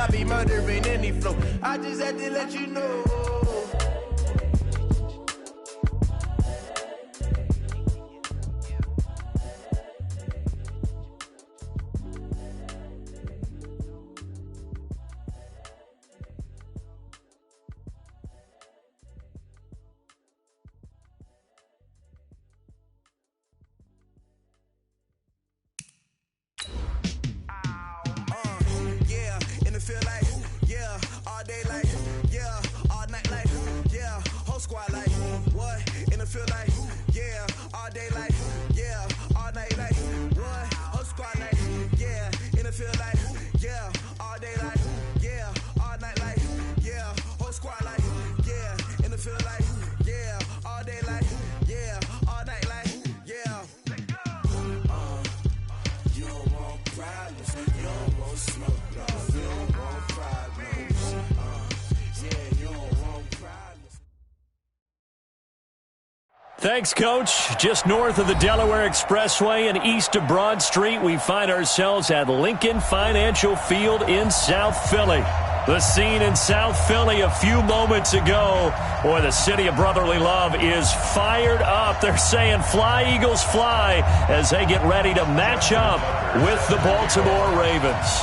I be murdering any flow. I just had to let you know. Thanks, Coach. Just north of the Delaware Expressway and east of Broad Street, we find ourselves at Lincoln Financial Field in South Philly. The scene in South Philly a few moments ago. Boy, the city of brotherly love is fired up. They're saying, "Fly, Eagles, fly," as they get ready to match up with the Baltimore Ravens.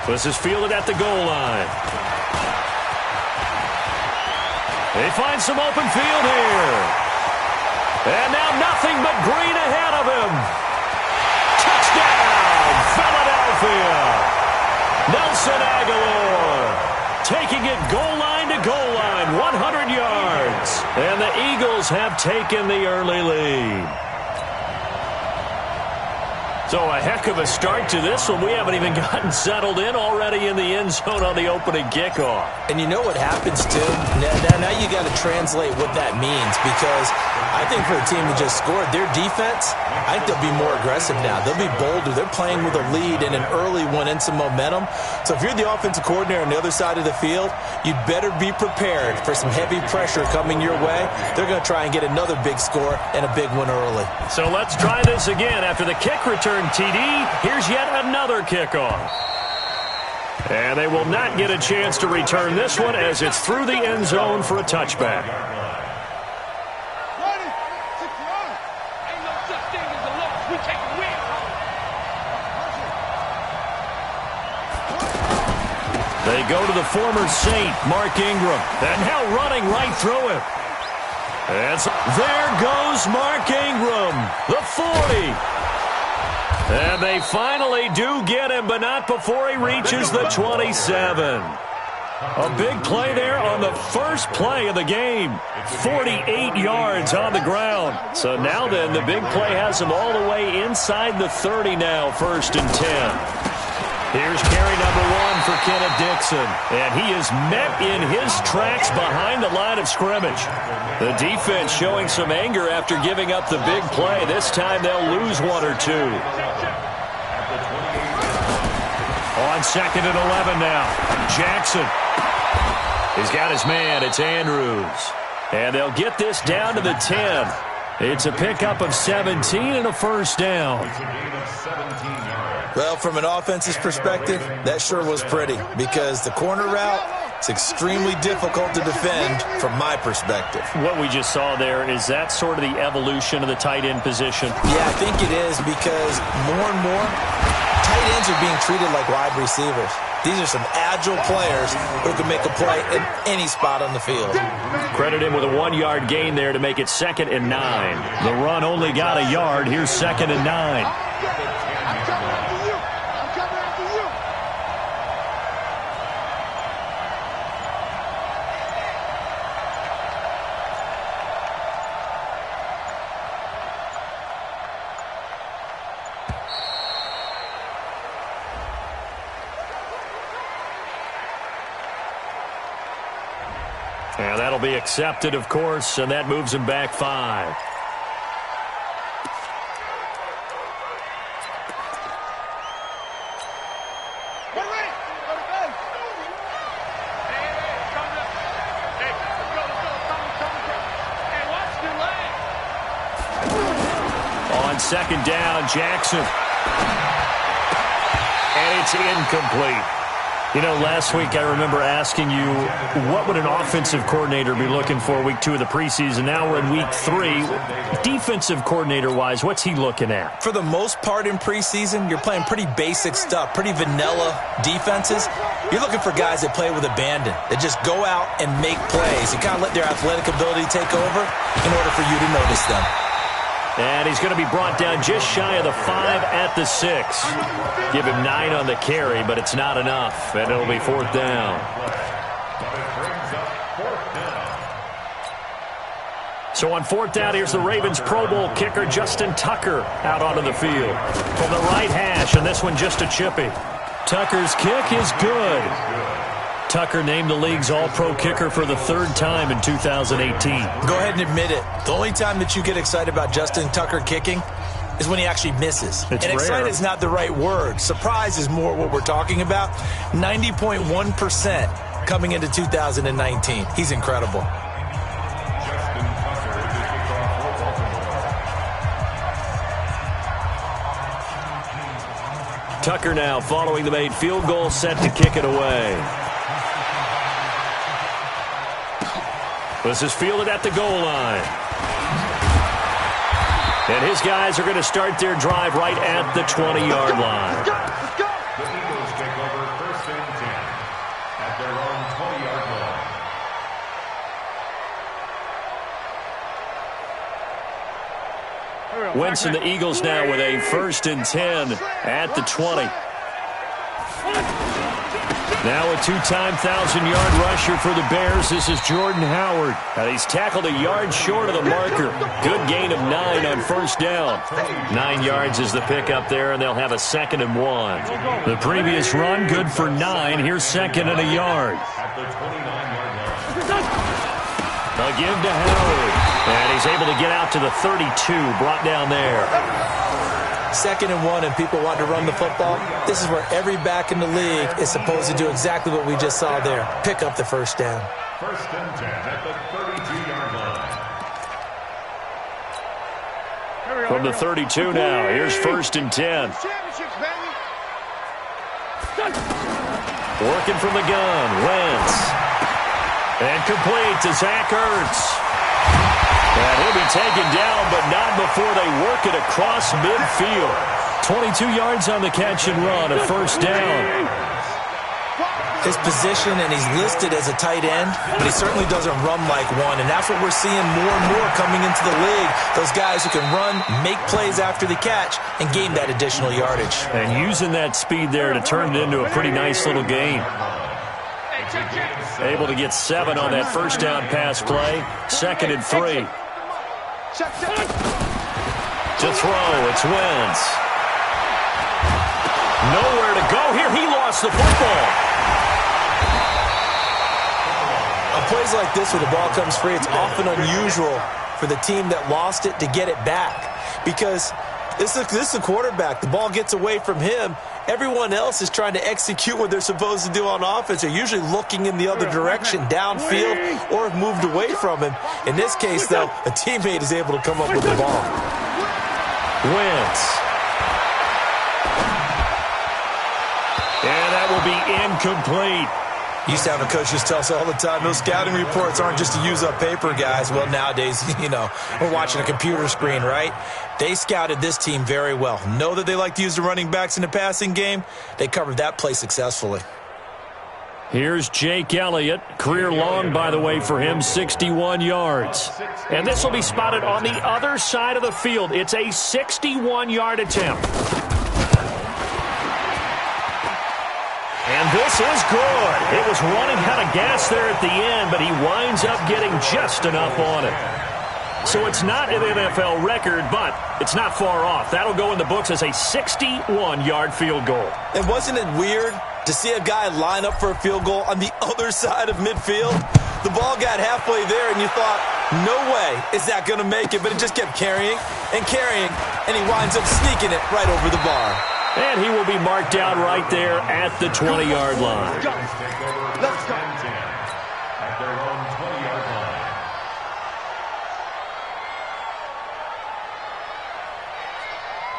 This is fielded at the goal line. They find some open field here. And now nothing but green ahead of him. Touchdown, Philadelphia. Nelson Aguilar taking it goal line to goal line, 100 yards. And the Eagles have taken the early lead. So a heck of a start to this one. We haven't even gotten settled in already in the end zone on the opening kickoff. And you know what happens, too? Now you got to translate what that means, because I think for a team that just scored, their defense, I think they'll be more aggressive now. They'll be bolder. They're playing with a lead and an early one and some momentum. So if you're the offensive coordinator on the other side of the field, you'd better be prepared for some heavy pressure coming your way. They're going to try and get another big score and a big one early. So let's try this again. After the kick return TD, here's yet another kickoff. And they will not get a chance to return this one as it's through the end zone for a touchback. They go to the former Saint, Mark Ingram. And now running right through him. And there goes Mark Ingram, the 40. And they finally do get him, but not before he reaches the 27. A big play there on the first play of the game. 48 yards on the ground. So now then, the big play has him all the way inside the 30 now, 1st and 10. Here's carry number 1 for Kenneth Dixon. And he is met in his tracks behind the line of scrimmage. The defense showing some anger after giving up the big play. This time they'll lose 1 or 2. On 2nd and 11 now. Jackson. He's got his man. It's Andrews. And they'll get this down to the 10. It's a pickup of 17 and a 1st down. Well, from an offense's perspective, that sure was pretty, because the corner route is extremely difficult to defend from my perspective. What we just saw there, is that sort of the evolution of the tight end position? Yeah, I think it is, because more and more, tight ends are being treated like wide receivers. These are some agile players who can make a play in any spot on the field. Credit him with a 1-yard gain there to make it 2nd and 9. The run only got a yard. Here's 2nd and 9. And that'll be accepted, of course, and that moves him back 5. On second down. Jackson. And it's incomplete. You know, last week I remember asking you, what would an offensive coordinator be looking for week 2 of the preseason? Now we're in week 3. Defensive coordinator-wise, what's he looking at? For the most part in preseason, you're playing pretty basic stuff, pretty vanilla defenses. You're looking for guys that play with abandon, that just go out and make plays and kind of let their athletic ability take over in order for you to notice them. And he's going to be brought down just shy of the 5 at the 6. Give him 9 on the carry, but it's not enough, and it'll be 4th down. So on 4th down, here's the Ravens Pro Bowl kicker Justin Tucker out onto the field. From the right hash, and this one just a chippy. Tucker's kick is good. Tucker named the league's all-pro kicker for the 3rd time in 2018. Go ahead and admit it. The only time that you get excited about Justin Tucker kicking is when he actually misses. It's and excited is not the right word. Surprise is more what we're talking about. 90.1% coming into 2019. He's incredible. Tucker now following the made field goal, set to kick it away. This is fielded at the goal line. And his guys are going to start their drive right at the 20-yard line. The Eagles take over 1st and 10 at their own 20-yard line. Wentz and the Eagles now with a 1st and 10 at the 20. Now a 2-time 1,000-yard rusher for the Bears. This is Jordan Howard. Now he's tackled a yard short of the marker. Good gain of 9 on 1st down. 9 yards is the pickup there, and they'll have a 2nd and 1. The previous run, good for 9. Here's 2nd and a yard. They'll give to Howard. And he's able to get out to the 32, brought down there. 2nd and 1 and people want to run the football. This is where every back in the league is supposed to do exactly what we just saw there. Pick up the 1st down. 1st and 10 at the 32-yard line. From the 32 now, here's 1st and 10. Working from the gun, Wentz. And complete to Zach Ertz. And he'll be taken down, but not before they work it across midfield. 22 yards on the catch and run, a 1st down. His position, and he's listed as a tight end, but he certainly doesn't run like one, and that's what we're seeing more and more coming into the league. Those guys who can run, make plays after the catch, and gain that additional yardage. And using that speed there to turn it into a pretty nice little gain. Able to get 7 on that 1st down pass play. 2nd and 3. To throw, it's Wentz. Nowhere to go here. He lost the football. On plays like this where the ball comes free, it's often unusual for the team that lost it to get it back. Because this is a quarterback. The ball gets away from him. Everyone else is trying to execute what they're supposed to do on offense. They're usually looking in the other direction, downfield, or have moved away from him. In this case, though, a teammate is able to come up with the ball. Wentz. And that will be incomplete. Used to have a coach just tell us all the time, those scouting reports aren't just to use up paper, guys. Well, nowadays, we're watching a computer screen, right? They scouted this team very well. Know that they like to use the running backs in the passing game. They covered that play successfully. Here's Jake Elliott. Career long, by the way, for him, 61 yards. And this will be spotted on the other side of the field. It's a 61-yard attempt. And this is good. It was running out of gas there at the end, but he winds up getting just enough on it. So it's not an NFL record, but it's not far off. That'll go in the books as a 61-yard field goal. And wasn't it weird to see a guy line up for a field goal on the other side of midfield? The ball got halfway there, and you thought, no way is that going to make it, but it just kept carrying, and he winds up sneaking it right over the bar. And he will be marked down right there at the 20-yard line. Let's go. At their own 20-yard line.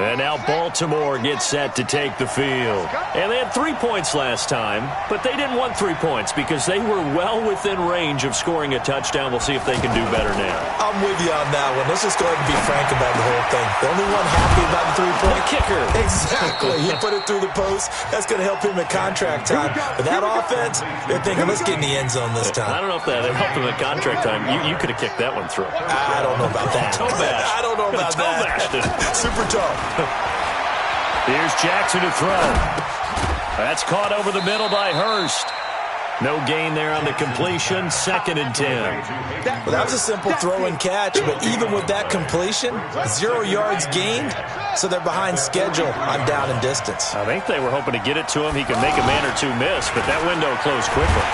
And now Baltimore gets set to take the field. And they had 3 points last time, but they didn't want 3 points because they were well within range of scoring a touchdown. We'll see if they can do better now. I'm with you on that one. Let's just go ahead and be frank about the whole thing. The only one happy about the 3-point kicker. Exactly. He put it through the post. That's going to help him in contract time. But that offense, they're thinking, let's get in the end zone this time. I don't know if that helped him in contract time. You could have kicked that one through. I don't know about that. I don't know about that. Super tough. Here's Jackson to throw. That's caught over the middle by Hurst. No gain there on the completion. 2nd and 10. Well, that was a simple throw and catch, but even with that completion, 0 yards gained, so they're behind schedule on down and distance. I think they were hoping to get it to him. He could make a man or two miss, but that window closed quickly.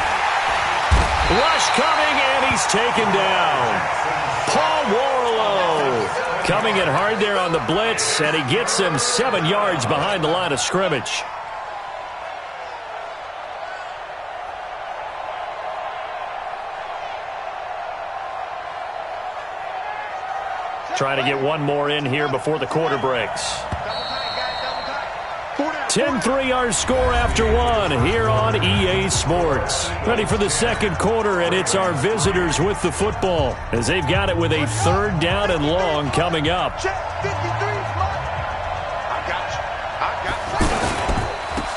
Rush coming, and he's taken down. Paul Warlow coming in hard there on the blitz, and he gets him 7 yards behind the line of scrimmage. Trying to get one more in here before the quarter breaks. 10-3 our score after one here on EA Sports. Ready for the second quarter, and it's our visitors with the football as they've got it with a 3rd down and long coming up.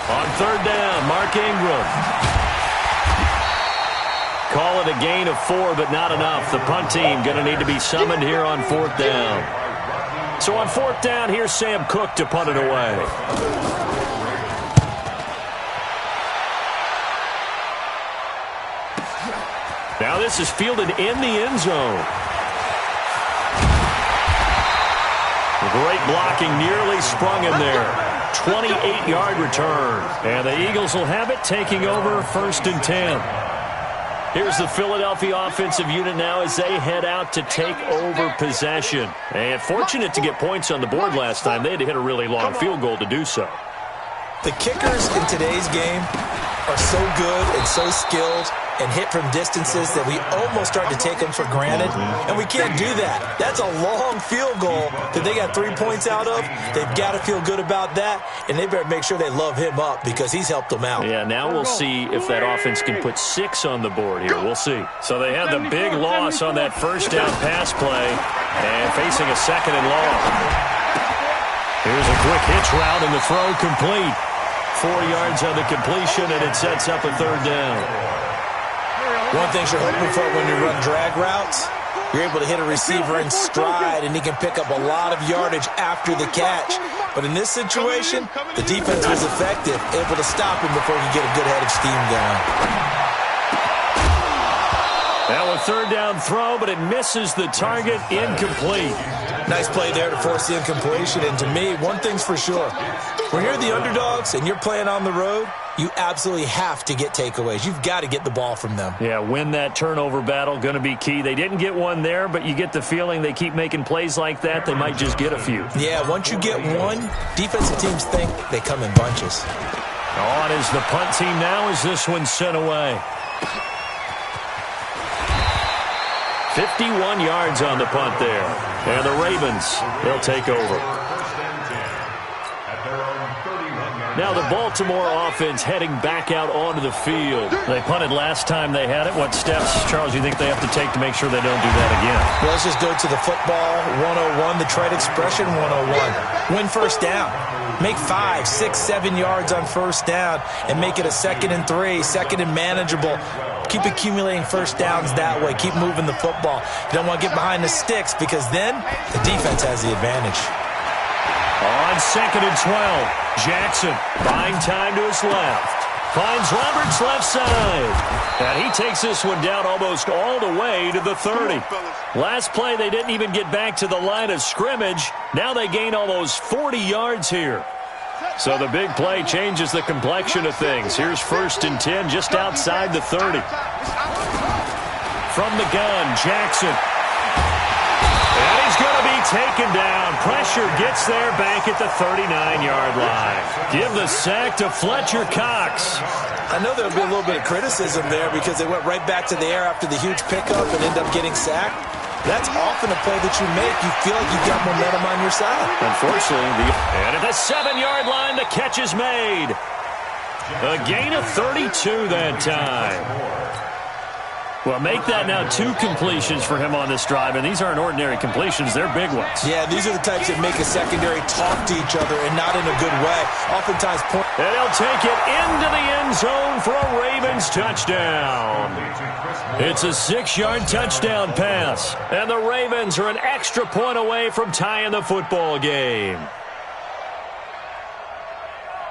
On 3rd down, Mark Ingram. Call it a gain of 4, but not enough. The punt team going to need to be summoned here on 4th down. So on 4th down, here's Sam Cook to punt it away. Now this is fielded in the end zone. Great blocking, nearly sprung him there. 28-yard return. And the Eagles will have it, taking over 1st and 10. Here's the Philadelphia offensive unit now as they head out to take over possession. And fortunate to get points on the board last time. They had to hit a really long field goal to do so. The kickers in today's game are so good and so skilled and hit from distances that we almost start to take them for granted, and we can't do that. That's a long field goal that they got 3 points out of. They've got to feel good about that, and they better make sure they love him up because he's helped them out. Yeah, now we'll see if that offense can put 6 on the board here. We'll see. So they had the big loss on that 1st down pass play and facing a 2nd and long. Here's a quick hitch route and the throw complete. 4 yards on the completion, and it sets up a 3rd down. One thing you're hoping for when you run drag routes, you're able to hit a receiver in stride, and he can pick up a lot of yardage after the catch. But in this situation, the defense was effective, able to stop him before he could get a good head of steam going. Now a 3rd down throw, but it misses the target, incomplete. Nice play there to force the incompletion, and to me, one thing's for sure. When you're the underdogs and you're playing on the road, you absolutely have to get takeaways. You've got to get the ball from them. Yeah, win that turnover battle, going to be key. They didn't get one there, but you get the feeling they keep making plays like that, they might just get a few. Yeah, once you get one, defensive teams think they come in bunches. On is the punt team now as this one's sent away. 51 yards on the punt there. And the Ravens, they'll take over. Now the Baltimore offense heading back out onto the field. They punted last time they had it. What steps, Charles, do you think they have to take to make sure they don't do that again? Well, let's just go to the football 101, the trade expression 101. Win 1st down. Make 5, 6, 7 yards on 1st down and make it a 2nd and 3, 2nd and manageable. Keep accumulating 1st downs that way. Keep moving the football. You don't want to get behind the sticks because then the defense has the advantage. On 2nd and 12, Jackson buying time to his left. Finds Roberts left side. And he takes this one down almost all the way to the 30. Last play, they didn't even get back to the line of scrimmage. Now they gain almost 40 yards here. So the big play changes the complexion of things. Here's 1st and 10 just outside the 30. From the gun, Jackson. And he's going to be taken down. Pressure gets there back at the 39-yard line. Give the sack to Fletcher Cox. I know there'll be a little bit of criticism there because they went right back to the air after the huge pickup and ended up getting sacked. That's often a play that you make. You feel like you've got momentum on your side. Unfortunately, and at the 7-yard line, the catch is made. A gain of 32 that time. Well, make that now 2 completions for him on this drive, and these aren't ordinary completions. They're big ones. Yeah, these are the types that make a secondary talk to each other and not in a good way. Oftentimes, and he'll take it into the end zone for a Ravens touchdown. It's a 6-yard touchdown pass, and the Ravens are an extra point away from tying the football game.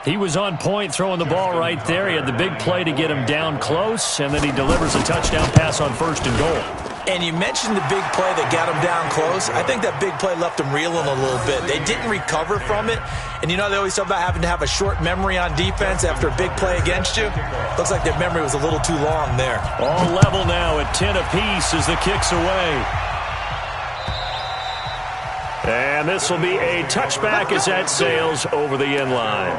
He was on point throwing the ball right there. He had the big play to get him down close, and then he delivers a touchdown pass on 1st and goal. And you mentioned the big play that got him down close. I think that big play left him reeling a little bit. They didn't recover from it. And you know they always talk about having to have a short memory on defense after a big play against you. Looks like their memory was a little too long there. All level now at 10 apiece as the kick's away. And this will be a touchback as that sails over the end line.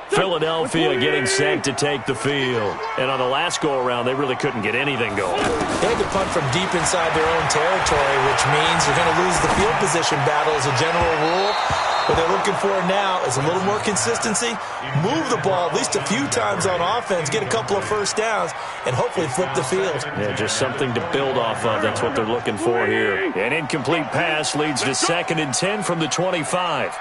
Philadelphia getting set to take the field. And on the last go-around, they really couldn't get anything going. They had to punt from deep inside their own territory, which means they're going to lose the field position battle as a general rule. What they're looking for now is a little more consistency, move the ball at least a few times on offense, get a couple of first downs, and hopefully flip the field. Yeah, just something to build off of. That's what they're looking for here. An incomplete pass leads to 2nd and 10 from the 25.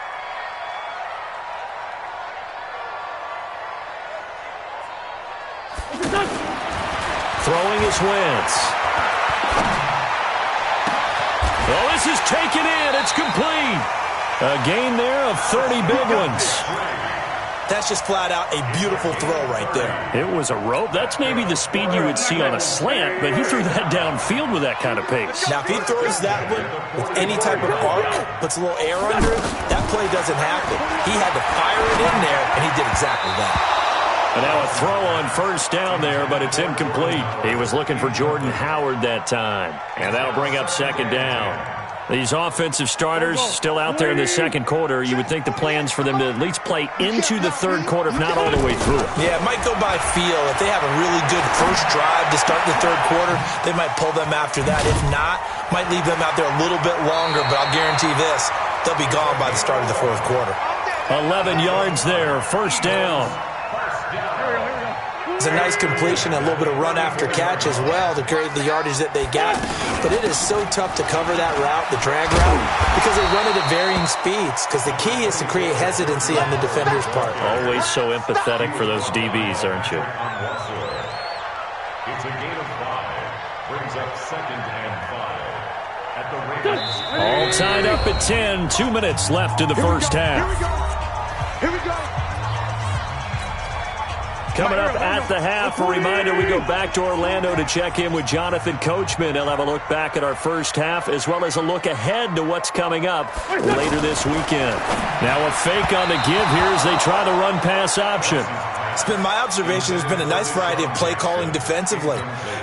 Throwing is Wentz. Oh, this is taken in. It's complete. A gain there of 30 big ones. That's just flat out a beautiful throw right there. It was a rope. That's maybe the speed you would see on a slant, but he threw that downfield with that kind of pace. Now, if he throws that one with any type of arc, puts a little air under it, that play doesn't happen. He had to fire it in there, and he did exactly that. And now a throw on 1st down there, but it's incomplete. He was looking for Jordan Howard that time. And that'll bring up 2nd down. These offensive starters still out there in the 2nd quarter. You would think the plans for them to at least play into the 3rd quarter, if not all the way through it. Yeah, it might go by feel. If they have a really good first drive to start the 3rd quarter, they might pull them after that. If not, might leave them out there a little bit longer, but I'll guarantee this, they'll be gone by the start of the 4th quarter. 11 yards there, 1st down. It's a nice completion, a little bit of run after catch as well to create the yardage that they got. But it is so tough to cover that route, the drag route, because they run it at varying speeds. Because the key is to create hesitancy on the defender's part. Always so empathetic for those DBs, aren't you? It's a gain of 5. Brings up 2nd and 5. At the Ravens. All tied up at 10. 2 minutes left in the first half. Here we go. Coming up at the half, a reminder, we go back to Orlando to check in with Jonathan Coachman. He'll have a look back at our first half as well as a look ahead to what's coming up later this weekend. Now a fake on the give here as they try the run-pass option. It's been my observation there's been a nice variety of play calling defensively.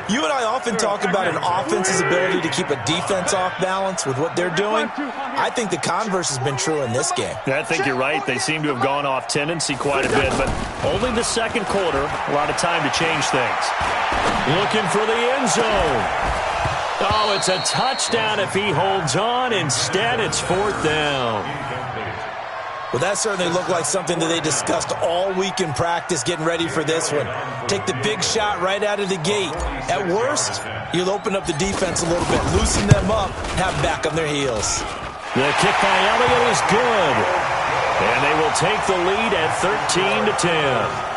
You and I often talk about an offense's ability to keep a defense off balance with what they're doing. I think the converse has been true in this game. I think you're right. They seem to have gone off tendency quite a bit, but only the 2nd quarter, a lot of time to change things. Looking for the end zone. Oh, it's a touchdown if he holds on. Instead, it's 4th down. Well, that certainly looked like something that they discussed all week in practice getting ready for this one. Take the big shot right out of the gate. At worst, you'll open up the defense a little bit, loosen them up, have them back on their heels. The kick by Elliott is good. And they will take the lead at 13-10.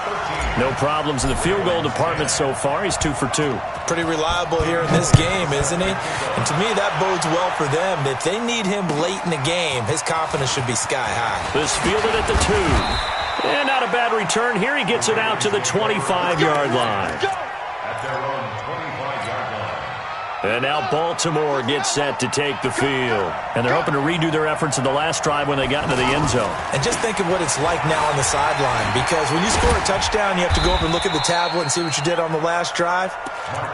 No problems in the field goal department so far. He's 2 for 2. Pretty reliable here in this game, isn't he? And to me, that bodes well for them. If they need him late in the game, his confidence should be sky high. This fielded at the 2. And not a bad return here. He gets it out to the 25-yard line. At their own 25-yard line. And now Baltimore gets set to take the field. And they're hoping to redo their efforts in the last drive when they got into the end zone. And just think of what it's like now on the sideline. Because when you score a touchdown, you have to go up and look at the tablet and see what you did on the last drive.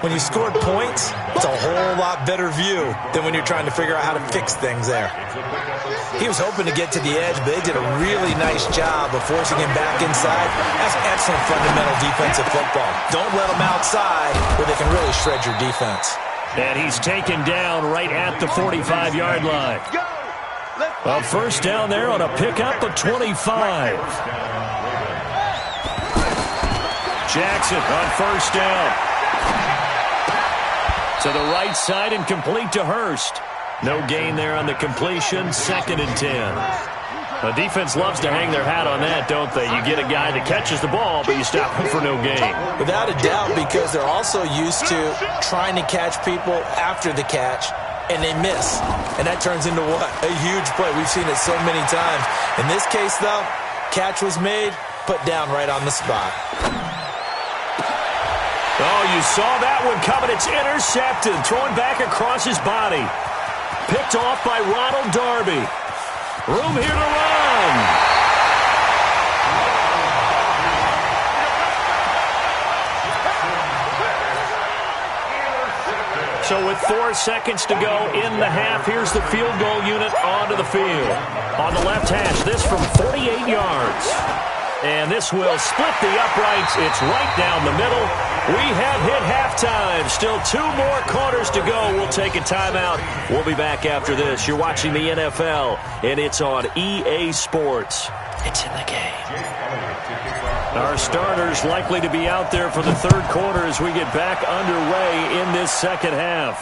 When you scored points, it's a whole lot better view than when you're trying to figure out how to fix things there. He was hoping to get to the edge, but they did a really nice job of forcing him back inside. That's excellent fundamental defensive football. Don't let them outside where they can really shred your defense. And he's taken down right at the 45-yard line. A first down there on a pickup of 25. Jackson on first down. To the right side and complete to Hurst. No gain there on the completion, 2nd and 10. The defense loves to hang their hat on that, don't they? You get a guy that catches the ball, but you stop him for no gain. Without a doubt, because they're also used to trying to catch people after the catch, and they miss. And that turns into what? A huge play. We've seen it so many times. In this case, though, catch was made, put down right on the spot. Oh, you saw that one coming. It's intercepted. Thrown back across his body. Picked off by Ronald Darby. Room here to run. So with 4 seconds to go in the half, here's the field goal unit onto the field. On the left hash, this from 48 yards. And this will split the uprights. It's right down the middle. We have hit halftime. Still 2 more quarters to go. We'll take a timeout. We'll be back after this. You're watching the NFL, and it's on EA Sports. It's in the game. Our starters likely to be out there for the third quarter as we get back underway in this second half.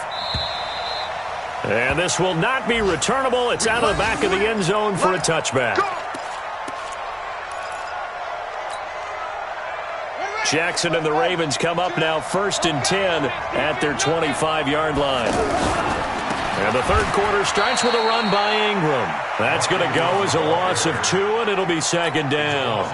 And this will not be returnable. It's out of the back of the end zone for a touchback. Jackson and the Ravens come up now 1st and 10 at their 25-yard line. And the third quarter starts with a run by Ingram. That's going to go as a loss of 2, and it'll be 2nd down.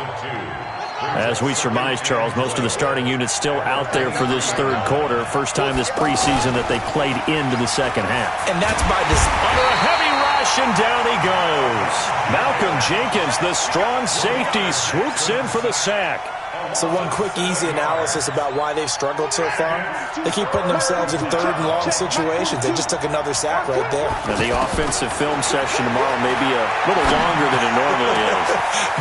As we surmise, Charles, most of the starting units still out there for this third quarter. First time this preseason that they played into the second half. And that's by design. Under a heavy rush, and down he goes. Malcolm Jenkins, the strong safety, swoops in for the sack. So one quick, easy analysis about why they've struggled so far. They keep putting themselves in 3rd and long situations. They just took another sack right there. Now the offensive film session tomorrow may be a little longer than it normally is.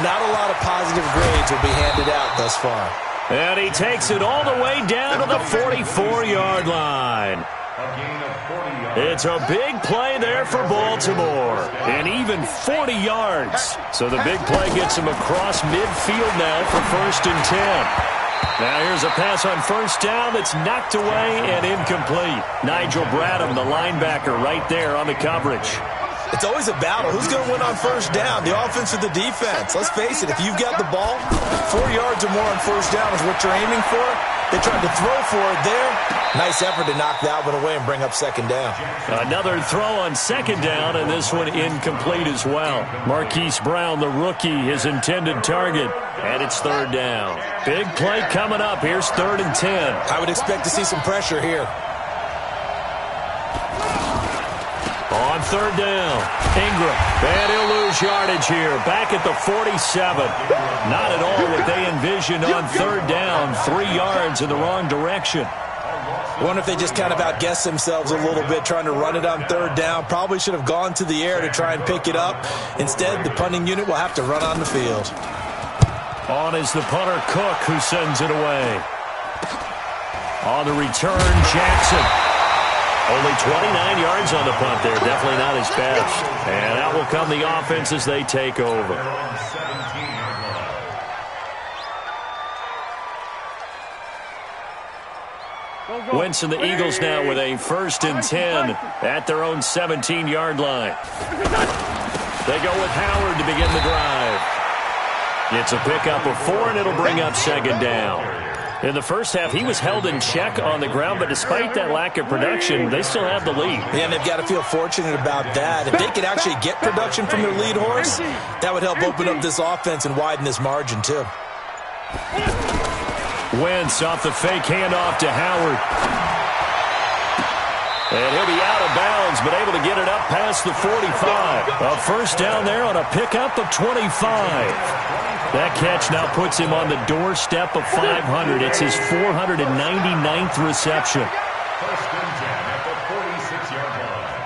Not a lot of positive grades will be handed out thus far. And he takes it all the way down to the 44-yard line. It's a big play there for Baltimore. And even 40 yards. So the big play gets him across midfield now for 1st and 10. Now here's a pass on first down that's knocked away and incomplete. Nigel Bradham, the linebacker, right there on the coverage. It's always a battle. Who's going to win on first down, the offense or the defense? Let's face it, if you've got the ball, 4 yards or more on first down is what you're aiming for. They tried to throw for it there. Nice effort to knock that one away and bring up 2nd down. Another throw on 2nd down, and this one incomplete as well. Marquise Brown, the rookie, his intended target, and it's 3rd down. Big play coming up. Here's 3rd and 10. I would expect to see some pressure here. On 3rd down, Ingram, and he'll lose yardage here, back at the 47. Not at all what they envisioned on 3rd down, 3 yards in the wrong direction. I wonder if they just kind of outguessed themselves a little bit trying to run it on 3rd down. Probably should have gone to the air to try and pick it up. Instead, the punting unit will have to run on the field. On is the punter, Cook, who sends it away. On the return, Jackson. Only 29 yards on the punt there. Definitely not his best. And out will come the offense as they take over. Wentz and the Eagles now with a 1st and 10 at their own 17-yard line. They go with Howard to begin the drive. It's a pickup of 4, and it'll bring up 2nd down. In the first half, he was held in check on the ground, but despite that lack of production, they still have the lead. Yeah, and they've got to feel fortunate about that. If they could actually get production from their lead horse, that would help open up this offense and widen this margin, too. Wentz off the fake handoff to Howard. And he'll be out of bounds, but able to get it up past the 45. A first down there on a pickup of 25. That catch now puts him on the doorstep of 500. It's his 499th reception. First and 10 at the 46-yard line.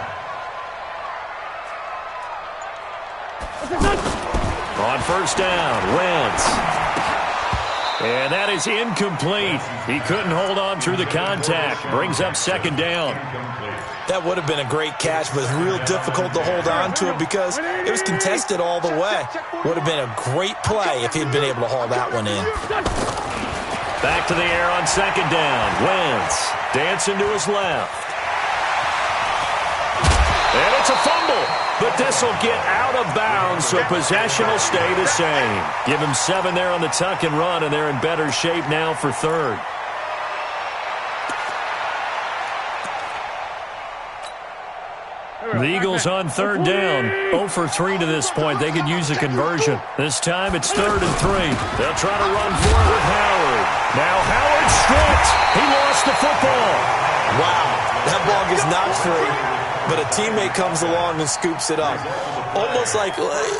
On first down, Wentz. And that is incomplete. He couldn't hold on through the contact. Brings up second down. That would have been a great catch, but it's real difficult to hold on to it because it was contested all the way. Would have been a great play if he'd been able to haul that one in. Back to the air on second down. Wentz dancing to his left. And it's a fumble. But this will get out of bounds, so possession will stay the same. Give him 7 there on the tuck and run, and they're in better shape now for third. The Eagles on third down. 0 for 3 to this point. They could use a conversion. This time it's 3rd and 3. They'll try to run for it with Howard. Now Howard stripped. He lost the football. Wow, that ball gets knocked free, but a teammate comes along and scoops it up.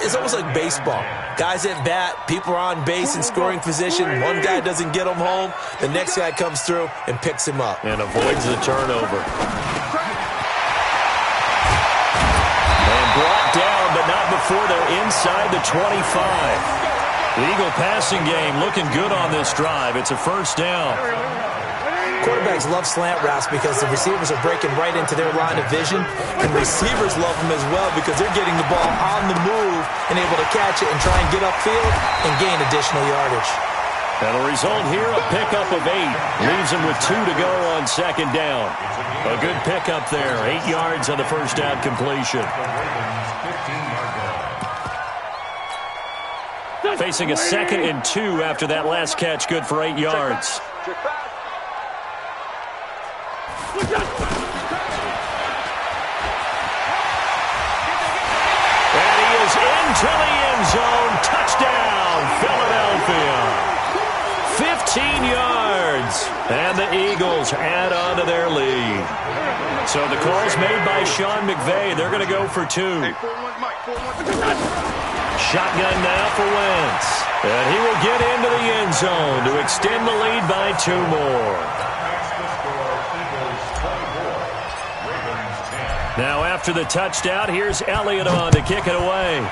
It's almost like baseball. Guys at bat, people are on base in scoring position. One guy doesn't get him home. The next guy comes through and picks him up. And avoids the turnover. And brought down, but not before they're inside the 25. The Eagle passing game looking good on this drive. It's a first down. Quarterbacks love slant routes because the receivers are breaking right into their line of vision, and receivers love them as well because they're getting the ball on the move and able to catch it and try and get upfield and gain additional yardage. And the result here, a pickup of 8. Leaves him with 2 to go on second down. A good pickup there. 8 yards on the first down completion. Facing a 2nd and 2 after that last catch. Good for 8 yards. And he is into the end zone. Touchdown, Philadelphia. 15 yards. And the Eagles add on to their lead. So the call's made by Sean McVay. They're going to go for 2. Shotgun now for Wentz. And he will get into the end zone to extend the lead by 2 more. Now after the touchdown, here's Elliott on to kick it away.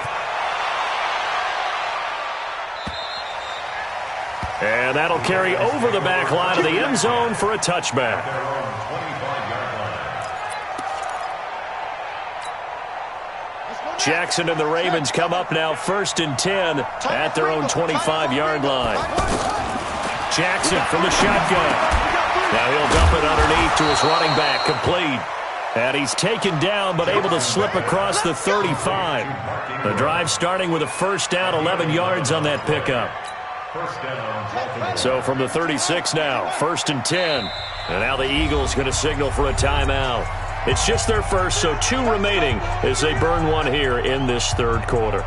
And that'll carry over the back line of the end zone for a touchback. Jackson and the Ravens come up now 1st and 10 at their own 25-yard line. Jackson from the shotgun. Now he'll dump it underneath to his running back, complete. And he's taken down but able to slip across the 35. The drive starting with a first down, 11 yards on that pickup. So from the 36 now, 1st and 10. And now the Eagles going to signal for a timeout. It's just their first, so 2 remaining as they burn 1 here in this 3rd quarter.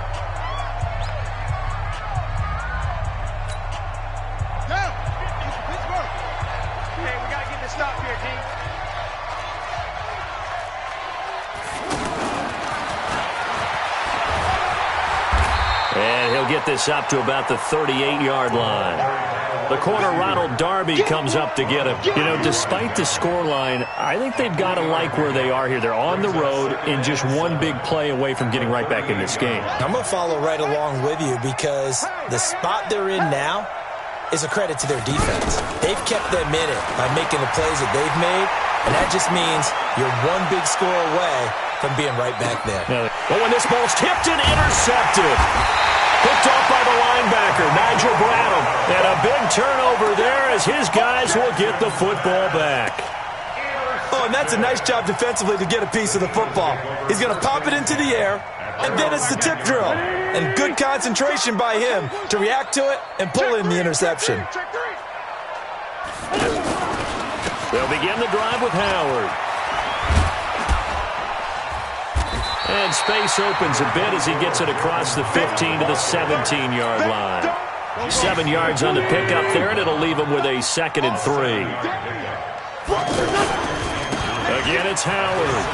And he'll get this up to about the 38-yard line. The corner, Ronald Darby, comes up to get him. You know, despite the scoreline, I think they've got to like where they are here. They're on the road and just 1 big play away from getting right back in this game. I'm going to follow right along with you because the spot they're in now is a credit to their defense. They've kept them in it by making the plays that they've made, and that just means you're 1 big score away from being right back there. But when this ball's tipped and intercepted. Picked off by the linebacker, Nigel Bradham. And a big turnover there as his guys will get the football back. Oh, and that's a nice job defensively to get a piece of the football. He's going to pop it into the air, and then it's the tip drill. And good concentration by him to react to it and pull in the interception. They'll begin the drive with Howard. And space opens a bit as he gets it across the 15 to the 17-yard line. 7 yards on the pickup there, and it'll leave him with a 2nd and 3. Again, it's Howard.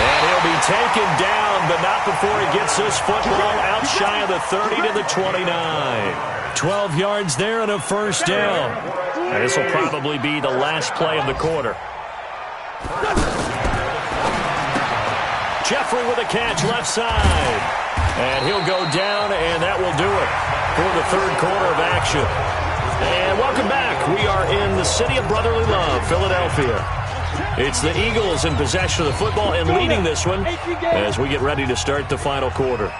And he'll be taken down, but not before he gets this football out shy of the 30 to the 29. 12 yards there and a first down. And this will probably be the last play of the quarter. Jeffrey with a catch left side. And he'll go down, and that will do it for the third quarter of action. And welcome back. We are in the city of brotherly love, Philadelphia. It's the Eagles in possession of the football and leading this one as we get ready to start the final quarter.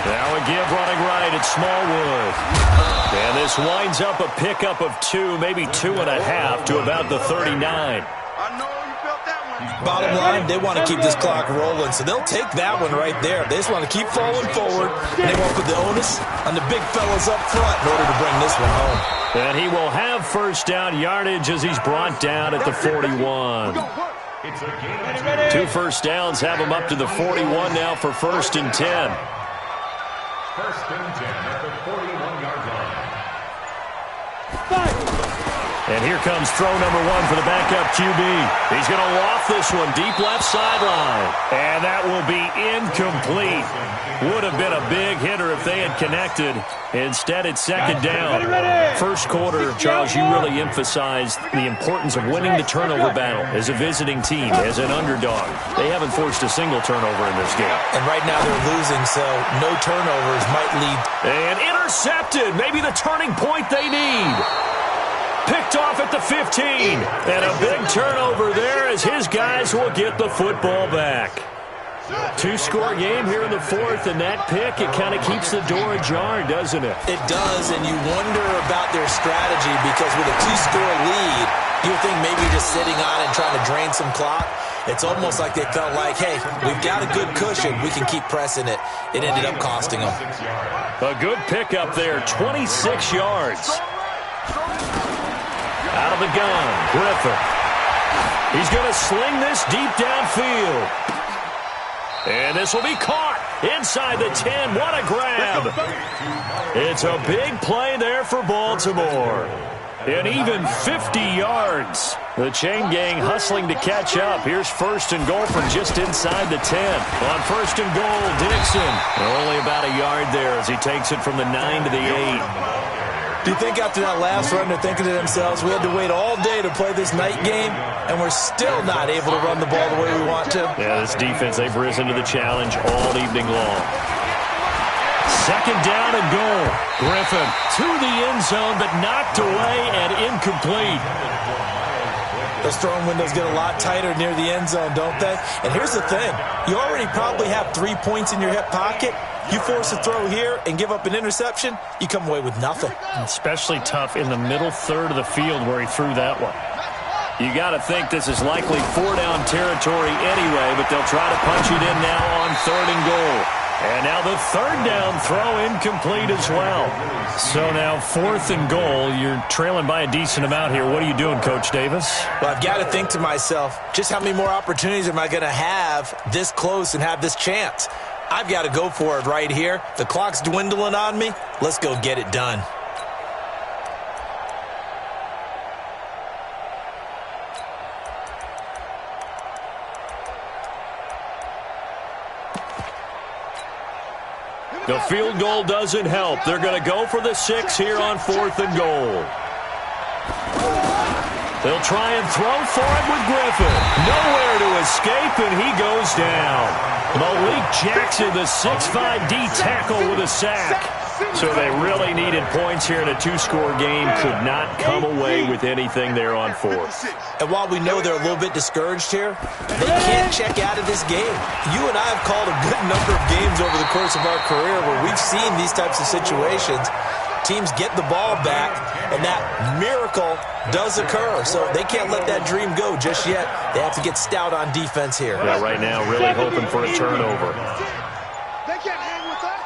Now a give running right at Smallwood. And this winds up a pickup of 2, maybe 2.5 to about the 39. Bottom line, they want to keep this clock rolling, so they'll take that one right there. They just want to keep falling forward, and they want to put the onus on the big fellas up front in order to bring this one home. And he will have first down yardage as he's brought down at the 41. 2 first downs have him up to the 41 now for 1st and 10. 1st and 10 at the 41-yard line. And here comes throw number 1 for the backup QB. He's going to loft this one deep left sideline. And that will be incomplete. Would have been a big hitter if they had connected. Instead, it's 2nd down. First quarter, Charles, you really emphasized the importance of winning the turnover battle as a visiting team, as an underdog. They haven't forced a single turnover in this game. And right now they're losing, so no turnovers might lead. And intercepted. Maybe the turning point they need. Picked off at the 15. And a big turnover there as his guys will get the football back. 2-score game here in the 4th, and that pick, it kind of keeps the door ajar, doesn't it? It does, and you wonder about their strategy because with a 2-score lead, you think maybe just sitting on it and trying to drain some clock. It's almost like they felt like, hey, we've got a good cushion. We can keep pressing it. It ended up costing them. A good pickup there, 26 yards. Out of the gun, Griffin. He's going to sling this deep downfield. And this will be caught inside the 10. What a grab. It's a big play there for Baltimore. And even 50 yards. The chain gang hustling to catch up. Here's 1st and goal from just inside the 10. On 1st and goal, Dixon. Only about a yard there as he takes it from the 9 to the 8. Do you think after that last run they're thinking to themselves, we had to wait all day to play this night game, and we're still not able to run the ball the way we want to? Yeah, this defense, they've risen to the challenge all evening long. 2nd down and goal. Griffin to the end zone, but knocked away and incomplete. Those throwing windows get a lot tighter near the end zone, don't they? And here's the thing. You already probably have 3 points in your hip pocket. You force a throw here and give up an interception, you come away with nothing. Especially tough in the middle third of the field where he threw that one. You got to think this is likely 4-down territory anyway, but they'll try to punch it in now on 3rd and goal. And now the 3rd down throw incomplete as well. So now 4th and goal. You're trailing by a decent amount here. What are you doing, Coach Davis? Well, I've got to think to myself, just how many more opportunities am I going to have this close and have this chance? I've got to go for it right here. The clock's dwindling on me. Let's go get it done. The field goal doesn't help. They're going to go for the 6 here on 4th and goal. They'll try and throw for it with Griffin. Nowhere to escape, and he goes down. Malik Jackson, the 6'5" D tackle with a sack. So they really needed points here in a 2-score game. Could not come away with anything there on 4th. And while we know they're a little bit discouraged here, they can't check out of this game. You and I have called a good number of games over the course of our career where we've seen these types of situations. Teams get the ball back, and that miracle does occur. So they can't let that dream go just yet. They have to get stout on defense here. Yeah, right now, really hoping for a turnover. They can't hang with us.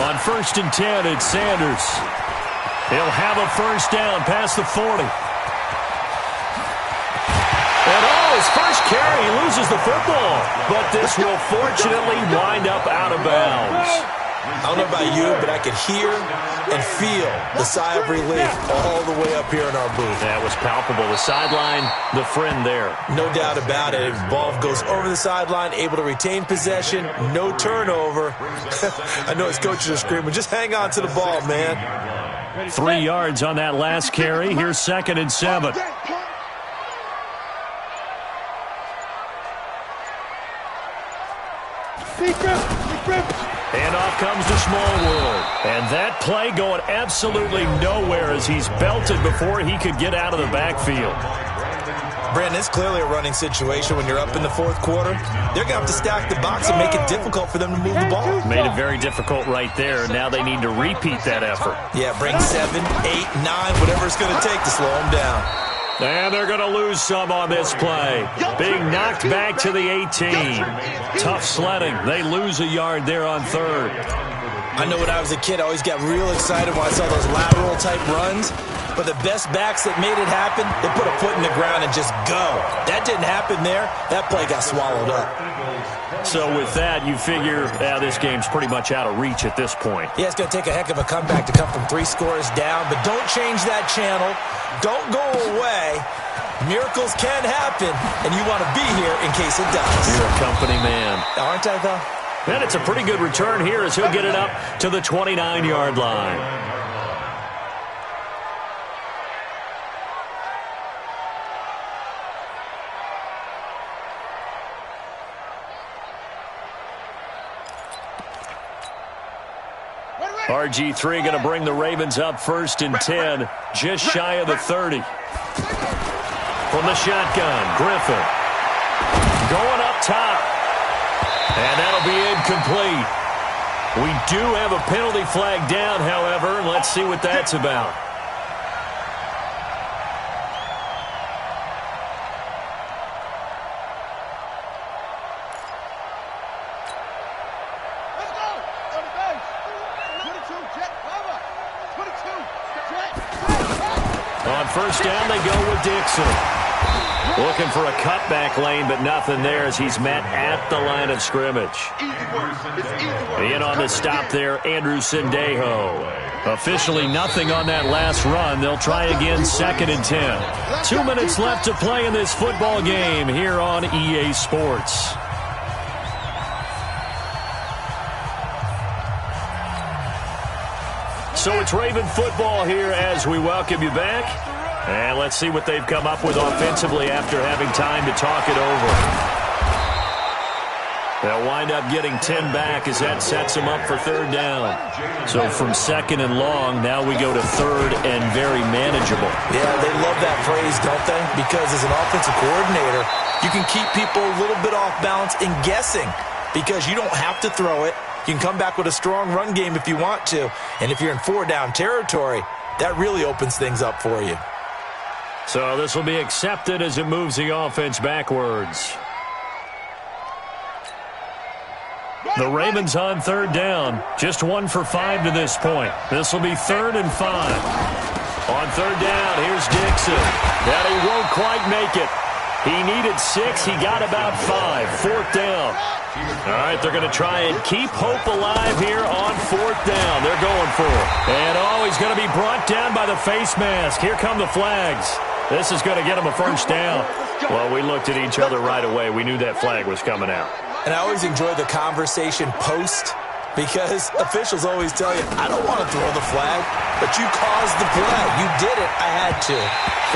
On 1st and 10, it's Sanders. He'll have a first down past the 40. And his first carry, he loses the football. But this will fortunately wind up out of bounds. I don't know about you, but I could hear and feel the sigh of relief all the way up up here in our booth. That was palpable. The sideline, the friend there. No doubt about it. Ball goes over the sideline, able to retain possession, no turnover. I know his coaches are screaming, just hang on to the ball, man. 3 yards on that last carry. Here's 2nd and 7. Handoff comes to Smallwood. And that play going absolutely nowhere as he's belted before he could get out of the backfield. Brandon, it's clearly a running situation when you're up in the 4th quarter. They're going to have to stack the box and make it difficult for them to move the ball. Made it very difficult right there. Now they need to repeat that effort. Yeah, bring 7, 8, 9, whatever it's going to take to slow them down. And they're going to lose some on this play. Being knocked back to the 18. Tough sledding. They lose a yard there on 3rd. I know when I was a kid, I always got real excited when I saw those lateral-type runs. But the best backs that made it happen, they put a foot in the ground and just go. That didn't happen there. That play got swallowed up. So with that, you figure this game's pretty much out of reach at this point. Yeah, it's going to take a heck of a comeback to come from 3 scores down. But don't change that channel. Don't go away. Miracles can happen, and you want to be here in case it does. You're a company man. Aren't I, though? And it's a pretty good return here as he'll get it up to the 29-yard line. RG3 going to bring the Ravens up 1st and 10, just shy of the 30. From the shotgun, Griffin. Going up top. And that'll be incomplete. We do have a penalty flag down, however. Let's see what that's about. On 1st down, they go with Dixon. Looking for a cutback lane, but nothing there as he's met at the line of scrimmage. In on the stop there, Andrew Sendejo. Officially nothing on that last run. They'll try again 2nd and 10. 2 minutes left to play in this football game here on EA Sports. So it's Raven football here as we welcome you back. And let's see what they've come up with offensively after having time to talk it over. They'll wind up getting 10 back as that sets them up for 3rd down. So from 2nd and long, now we go to 3rd and very manageable. Yeah, they love that phrase, don't they? Because as an offensive coordinator, you can keep people a little bit off balance and guessing because you don't have to throw it. You can come back with a strong run game if you want to. And if you're in 4-down territory, that really opens things up for you. So this will be accepted as it moves the offense backwards. The Ravens on 3rd down. Just 1 for 5 to this point. This will be 3rd and 5. On 3rd down, here's Dixon. That he won't quite make it. He needed 6. He got about 5. 4th down. All right, they're going to try and keep hope alive here on 4th down. They're going for it. And he's going to be brought down by the face mask. Here come the flags. This is going to get him a 1st down. Well, we looked at each other right away. We knew that flag was coming out. And I always enjoy the conversation post because officials always tell you, I don't want to throw the flag, but you caused the play. You did it. I had to.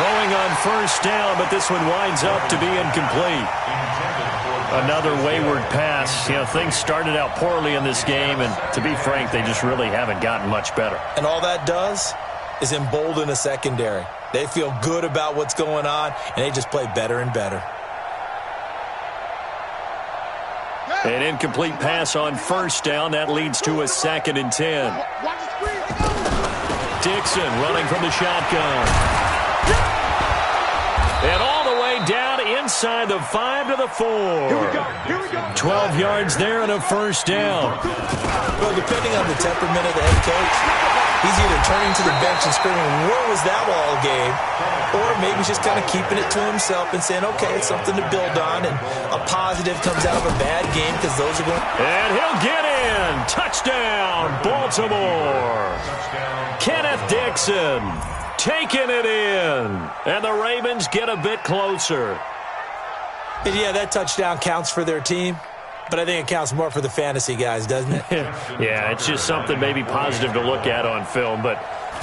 Throwing on 1st down, but this one winds up to be incomplete. Another wayward pass. You know, things started out poorly in this game, and to be frank, they just really haven't gotten much better. And all that does is embolden a secondary. They feel good about what's going on, and they just play better and better. An incomplete pass on 1st down. That leads to a 2nd and 10. Dixon running from the shotgun. And all the way down inside the 5 to the 4. Here we go. 12 yards there and a 1st down. Well, depending on the temperament of the head coach, he's either turning to the bench and screaming, where was that all game? Or maybe he's just kind of keeping it to himself and saying, okay, it's something to build on, and a positive comes out of a bad game because those are going. And he'll get in. Touchdown, Baltimore. Kenneth Dixon. Taking it in. And the Ravens get a bit closer. And yeah, that touchdown counts for their team, but I think it counts more for the fantasy guys, doesn't it? Yeah, it's just something maybe positive to look at on film, but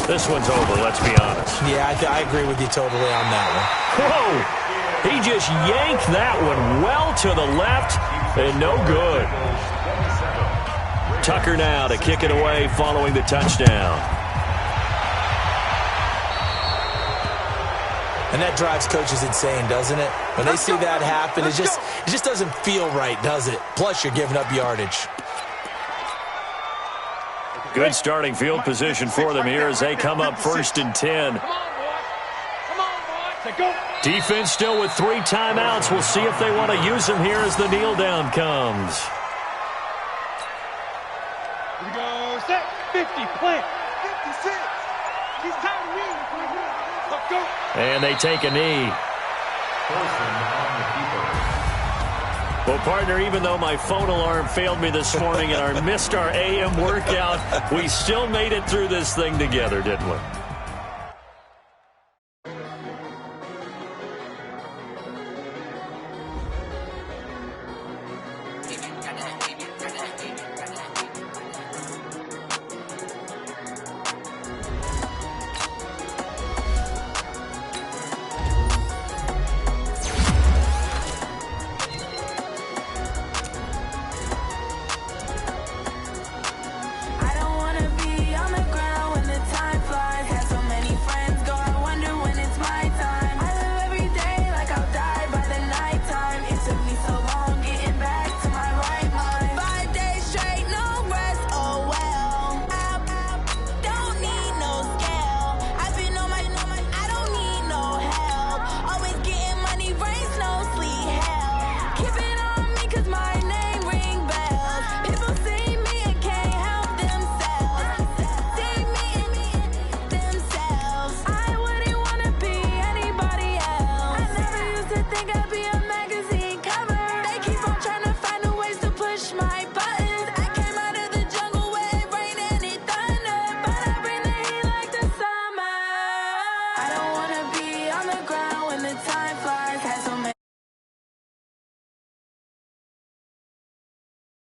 this one's over, let's be honest. Yeah, I agree with you totally on that one. Whoa! He just yanked that one well to the left, and no good. Tucker now to kick it away following the touchdown. And that drives coaches insane, doesn't it? When they see that happen, it just doesn't feel right, does it? Plus, you're giving up yardage. Good starting field position for them here as they come up 1st and 10. Defense still with 3 timeouts. We'll see if they want to use them here as the kneel down comes. Here we go. Set. 50. Plant. 56. He's tired of me. Let's go. And they take a knee. Well, partner, even though my phone alarm failed me this morning and I missed our AM workout, we still made it through this thing together, didn't we?